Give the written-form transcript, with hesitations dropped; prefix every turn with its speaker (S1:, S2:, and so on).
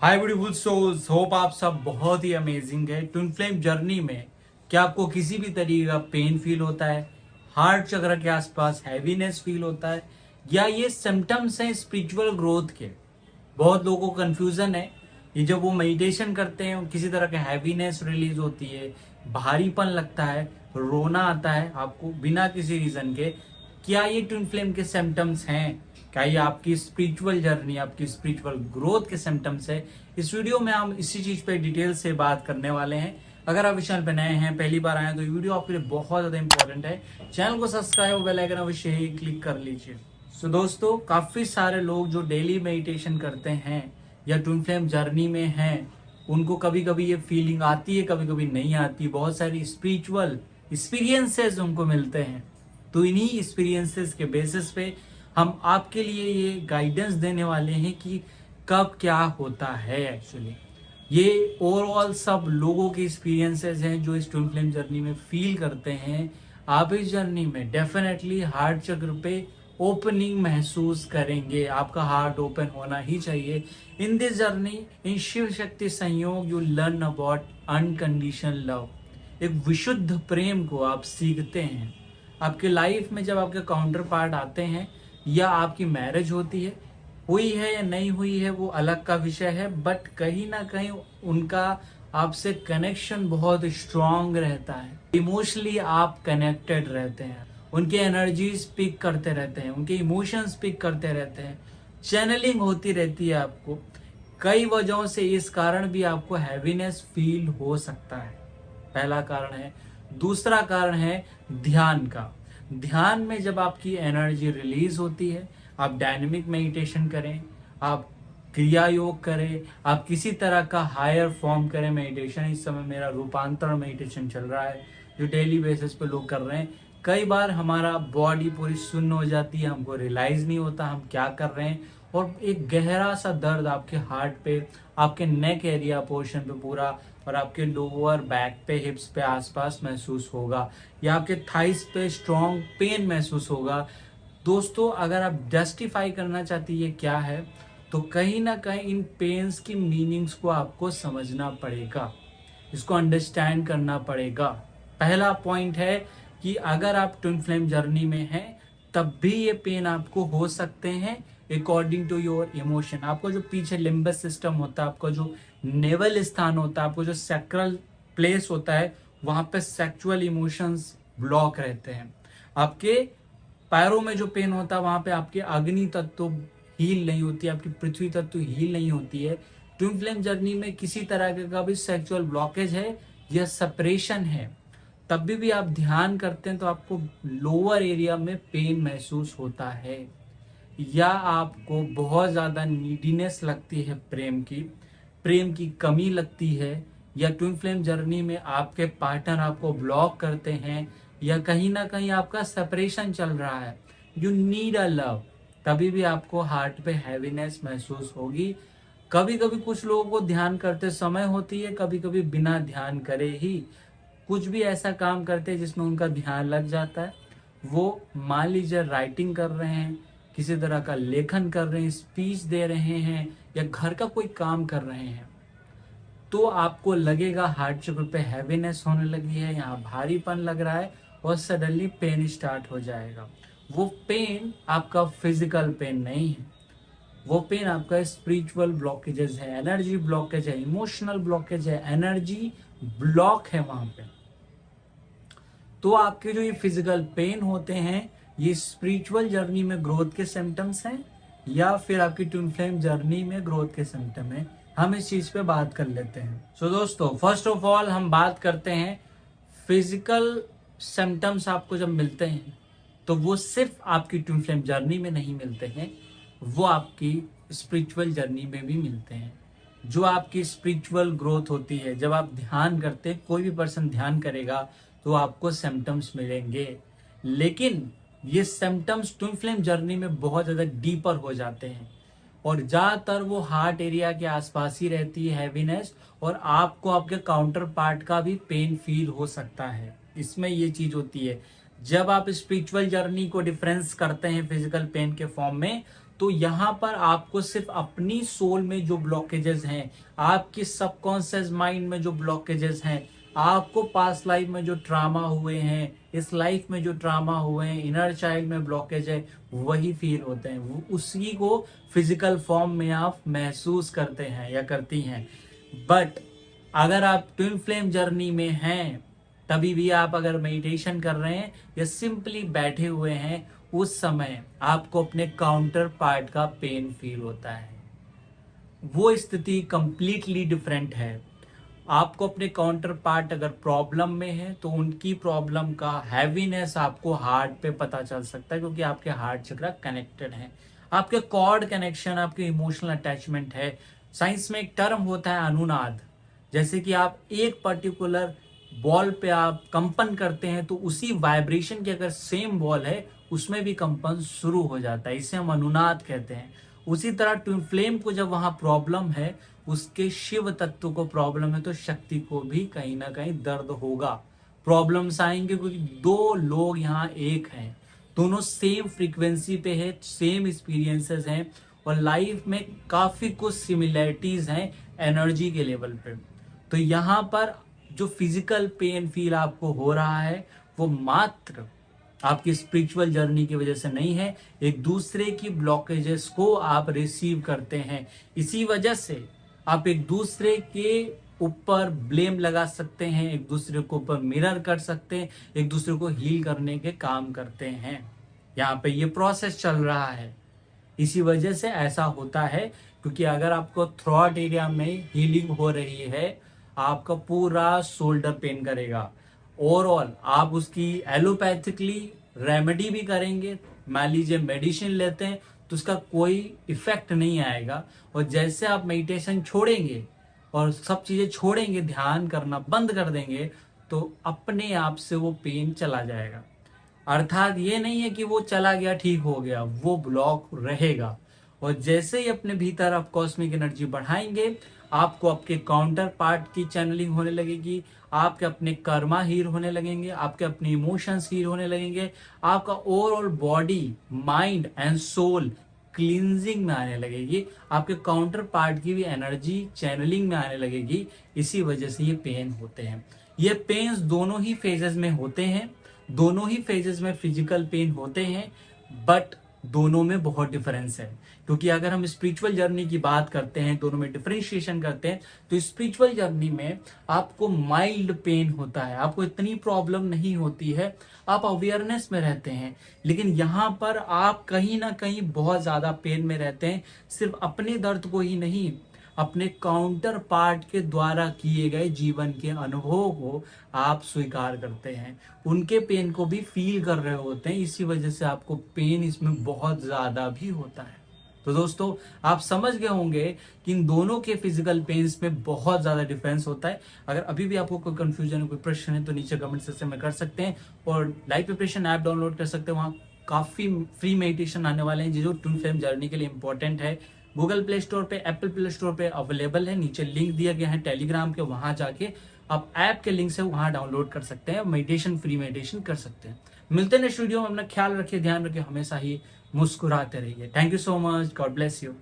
S1: हाय beautiful souls, hope आप सब बहुत ही अमेजिंग है। ट्विन फ्लेम जर्नी में क्या आपको किसी भी तरीके का पेन फील होता है, हार्ट चक्र के आसपास हैवीनेस फील होता है, या ये सिम्टम्स हैं स्पिरिचुअल ग्रोथ के? बहुत लोगों को कंफ्यूजन है। ये जब वो मेडिटेशन करते हैं किसी तरह का हैवीनेस रिलीज होती है, भारीपन लगता है, रोना आता है आपको बिना किसी रीजन के। क्या ये ट्विन फ्लेम के सिम्टम्स हैं? क्या ये आपकी स्पिरिचुअल जर्नी, आपकी स्पिरिचुअल ग्रोथ के सिम्टम्स है? इस वीडियो में हम इसी चीज पे डिटेल से बात करने वाले हैं। अगर आप इस चैनल पे नए हैं, पहली बार आए हैं, तो ये वीडियो आपके लिए बहुत ज्यादा इंपॉर्टेंट है। चैनल को सब्सक्राइब और बेल आइकन अवश्य ही क्लिक कर लीजिए। सो दोस्तों, काफी सारे लोग जो डेली मेडिटेशन करते हैं या ट्विन फ्लेम जर्नी में हैं, उनको कभी कभी ये फीलिंग आती है, कभी कभी नहीं आती। बहुत सारी स्पिरिचुअल एक्सपीरियंसेस उनको मिलते हैं। तो इन्हीं एक्सपीरियंसेस के बेसिस पे हम आपके लिए ये गाइडेंस देने वाले हैं कि कब क्या होता है एक्चुअली। ये ओवरऑल सब लोगों के एक्सपीरियंसेस हैं जो इस ट्विन फ्लेम जर्नी में फील करते हैं। आप इस जर्नी में डेफिनेटली हार्ट चक्र पे ओपनिंग महसूस करेंगे। आपका हार्ट ओपन होना ही चाहिए। इन दिस जर्नी, इन शिव शक्ति संयोग, you learn about unconditional love. एक विशुद्ध प्रेम को आप सीखते हैं। आपके लाइफ में जब आपके काउंटर पार्ट आते हैं या आपकी मैरिज होती है, हुई है या नहीं हुई है वो अलग का विषय है, बट कहीं ना कहीं उनका आपसे कनेक्शन बहुत स्ट्रांग रहता है। इमोशनली आप कनेक्टेड रहते हैं, उनके एनर्जी स्पीक करते रहते हैं, उनके इमोशंस स्पीक करते रहते हैं, चैनलिंग होती रहती है आपको। कई वजहों से इस कारण भी आपको हैवीनेस फील हो सकता है। पहला कारण है। दूसरा कारण है ध्यान का। ध्यान में जब आपकी एनर्जी रिलीज होती है, आप डायनेमिक मेडिटेशन करें, आप क्रिया योग करें, आप किसी तरह का हायर फॉर्म करें मेडिटेशन। इस समय मेरा रूपांतरण मेडिटेशन चल रहा है जो डेली बेसिस पे लोग कर रहे हैं। कई बार हमारा बॉडी पूरी सुन्न हो जाती है, हमको रियलाइज नहीं होता हम क्या कर रहे हैं, और एक गहरा सा दर्द आपके हार्ट पे, आपके नेक एरिया पोर्शन पे पूरा, और आपके लोअर बैक पे, हिप्स पे आसपास महसूस होगा, या आपके थाइस पे स्ट्रॉन्ग पेन महसूस होगा। दोस्तों, अगर आप जस्टिफाई करना चाहती है क्या है, तो कहीं ना कहीं इन पेन्स की मीनिंग्स को आपको समझना पड़ेगा, इसको अंडरस्टैंड करना पड़ेगा। पहला पॉइंट है कि अगर आप ट्विन फ्लेम जर्नी में हैं तब भी ये पेन आपको हो सकते हैं अकॉर्डिंग टू योर इमोशन। आपको जो पीछे लिम्बस सिस्टम होता है, आपका जो नेवल स्थान होता है, आपको जो सैक्रल प्लेस होता है, वहां पे सेक्सुअल इमोशंस ब्लॉक रहते हैं। आपके पैरों में जो पेन होता है वहां पे आपके अग्नि तत्व हील नहीं होती है, आपकी पृथ्वी तत्व हील नहीं होती है। ट्विन फ्लेम जर्नी में किसी तरह का भी सेक्सुअल ब्लॉकेज है या सेपरेशन है, तब भी आप ध्यान करते हैं तो आपको लोअर एरिया में पेन महसूस होता है, या आपको बहुत ज्यादा नीडीनेस लगती है, प्रेम की कमी लगती है, या ट्विन फ्लेम जर्नी में आपके पार्टनर आपको ब्लॉक करते हैं, या कहीं ना कहीं आपका सेपरेशन चल रहा है, यू नीड अ लव, तभी भी आपको हार्ट पे हैवीनेस महसूस होगी। कभी कभी कुछ लोगों को ध्यान करते समय होती है, कभी कभी बिना ध्यान करे ही कुछ भी ऐसा काम करते हैं जिसमें उनका ध्यान लग जाता है। वो मान लीजिए राइटिंग कर रहे हैं, किसी तरह का लेखन कर रहे हैं, स्पीच दे रहे हैं, या घर का कोई काम कर रहे हैं, तो आपको लगेगा हार्ट चक्र पे हैवीनेस होने लगी है, यहाँ भारीपन लग रहा है, और सडनली पेन स्टार्ट हो जाएगा। वो पेन आपका फिजिकल पेन नहीं है, वो पेन आपका स्पिरिचुअल ब्लॉकेजेस है, एनर्जी ब्लॉकेज है, इमोशनल ब्लॉकेज है, एनर्जी ब्लॉक है वहां पे। तो आपके जो ये फिजिकल पेन होते हैं, ये स्पिरिचुअल जर्नी में ग्रोथ के सिम्टम्स हैं, या फिर आपकी ट्विन फ्लेम जर्नी में ग्रोथ के सिम्टम है? हम इस चीज पे बात कर लेते हैं। सो दोस्तों, फर्स्ट ऑफ ऑल हम बात करते हैं फिजिकल सिम्टम्स। आपको जब मिलते हैं तो वो सिर्फ आपकी ट्विन फ्लेम जर्नी में नहीं मिलते हैं, वो आपकी स्पिरिचुअल जर्नी में भी मिलते हैं। जो आपकी स्पिरिचुअल ग्रोथ होती है, जब आप ध्यान करते हैं, कोई भी पर्सन ध्यान करेगा तो आपको सिम्टम्स मिलेंगे, लेकिन ये सिम्टम्स ट्विन फ्लेम जर्नी में बहुत ज्यादा डीपर हो जाते हैं, और ज्यादातर वो हार्ट एरिया के आसपास ही रहती है हैवीनेस, और आपको आपके काउंटर पार्ट का भी पेन फील हो सकता है। इसमें ये चीज होती है, जब आप स्पिरिचुअल जर्नी को डिफरेंस करते हैं फिजिकल पेन के फॉर्म में, तो यहाँ पर आपको सिर्फ अपनी सोल में जो ब्लॉकेजेस हैं, आपके सबकॉन्शियस माइंड में जो ब्लॉकेजेस हैं, आपको पास्ट लाइफ में जो ट्रामा हुए हैं, इस लाइफ में जो ट्रामा हुए हैं, इनर चाइल्ड में ब्लॉकेज है, वही फील होते हैं। वो उसी को फिजिकल फॉर्म में आप महसूस करते हैं या करती हैं। बट अगर आप ट्विन फ्लेम जर्नी में हैं, तभी भी आप अगर मेडिटेशन कर रहे हैं या सिंपली बैठे हुए हैं, उस समय आपको अपने काउंटर पार्ट का पेन फील होता है। वो स्थिति कंप्लीटली डिफरेंट है। आपको अपने काउंटर पार्ट अगर प्रॉब्लम में है तो उनकी प्रॉब्लम का हैवीनेस आपको हार्ट पे पता चल सकता है, क्योंकि आपके हार्ट चक्र कनेक्टेड है, आपके कॉर्ड कनेक्शन, आपके इमोशनल अटैचमेंट है। साइंस में एक टर्म होता है अनुनाद। जैसे कि आप एक पर्टिकुलर बॉल पे आप कंपन करते हैं तो उसी वाइब्रेशन की अगर सेम बॉल है उसमें भी कंपन शुरू हो जाता है, इसे हम अनुनाद कहते हैं। उसी तरह ट्विन फ्लेम को जब वहां प्रॉब्लम है, उसके शिव तत्व को प्रॉब्लम है, तो शक्ति को भी कहीं ना कहीं दर्द होगा, प्रॉब्लम्स आएंगे, क्योंकि दो लोग यहाँ एक हैं, दोनों सेम फ्रीक्वेंसी पे है, सेम एक्सपीरियंसेस हैं और लाइफ में काफी कुछ सिमिलैरिटीज हैं एनर्जी के लेवल पे। तो यहाँ पर जो फिजिकल पेन फील आपको हो रहा है वो मात्र आपकी स्पिरिचुअल जर्नी की वजह से नहीं है, एक दूसरे की ब्लॉकेजेस को आप रिसीव करते हैं। इसी वजह से आप एक दूसरे के ऊपर ब्लेम लगा सकते हैं, एक दूसरे को ऊपर मिरर कर सकते हैं, एक दूसरे को हील करने के काम करते हैं। यहाँ पे ये प्रोसेस चल रहा है, इसी वजह से ऐसा होता है। क्योंकि अगर आपको थ्रॉट एरिया में हीलिंग हो रही है, आपका पूरा शोल्डर पेन करेगा। ओवरऑल आप उसकी एलोपैथिकली रेमेडी भी करेंगे, मान लीजिए मेडिसिन लेते हैं तो उसका कोई इफेक्ट नहीं आएगा। और जैसे आप मेडिटेशन छोड़ेंगे और सब चीजें छोड़ेंगे, ध्यान करना बंद कर देंगे, तो अपने आप से वो पेन चला जाएगा। अर्थात ये नहीं है कि वो चला गया ठीक हो गया, वो ब्लॉक रहेगा। और जैसे ही अपने भीतर आप कॉस्मिक एनर्जी बढ़ाएंगे, आपको आपके काउंटर पार्ट की चैनलिंग होने लगेगी, आपके अपने कर्मा हील होने लगेंगे, आपके अपने इमोशंस हील होने लगेंगे, आपका overall body, mind and soul cleansing में आने लगेगी, आपके काउंटर पार्ट की भी एनर्जी चैनलिंग में आने लगेगी। इसी वजह से ये पेन होते हैं। ये पेन्स दोनों ही फेजेस में होते हैं, दोनों ही फेजेस में फिजिकल पेन होते हैं, बट दोनों में बहुत डिफरेंस है। क्योंकि अगर हम स्पिरिचुअल जर्नी की बात करते हैं, दोनों में डिफरेंशिएशन करते हैं, तो स्पिरिचुअल जर्नी में आपको माइल्ड पेन होता है, आपको इतनी प्रॉब्लम नहीं होती है, आप अवेयरनेस में रहते हैं। लेकिन यहाँ पर आप कहीं ना कहीं बहुत ज्यादा पेन में रहते हैं, सिर्फ अपने दर्द को ही नहीं, अपने काउंटर पार्ट के द्वारा किए गए जीवन के अनुभवों को आप स्वीकार करते हैं, उनके पेन को भी फील कर रहे होते हैं। इसी वजह से आपको पेन इसमें बहुत ज्यादा भी होता है। तो दोस्तों, आप समझ गए होंगे कि इन दोनों के फिजिकल पेन्स में बहुत ज्यादा डिफरेंस होता है। अगर अभी भी आपको कोई कंफ्यूजन, कोई प्रश्न है तो नीचे कमेंट सेक्शन में कर सकते हैं, और लाइफ प्रिपरेशन ऐप डाउनलोड कर सकते हैं। वहाँ काफी फ्री मेडिटेशन आने वाले हैं जो ट्विन फ्लेम जर्नी के लिए इंपॉर्टेंट है। गूगल प्ले स्टोर पे, एप्पल प्ले स्टोर पे अवेलेबल है, नीचे लिंक दिया गया है टेलीग्राम के, वहां जाके आप ऐप के लिंक से वहां डाउनलोड कर सकते हैं, मेडिटेशन, फ्री मेडिटेशन कर सकते हैं। मिलते हैं नेक्स्ट वीडियो में। अपना ख्याल रखिए, ध्यान रखिए, हमेशा ही मुस्कुराते रहिए। Thank you so much, God bless you.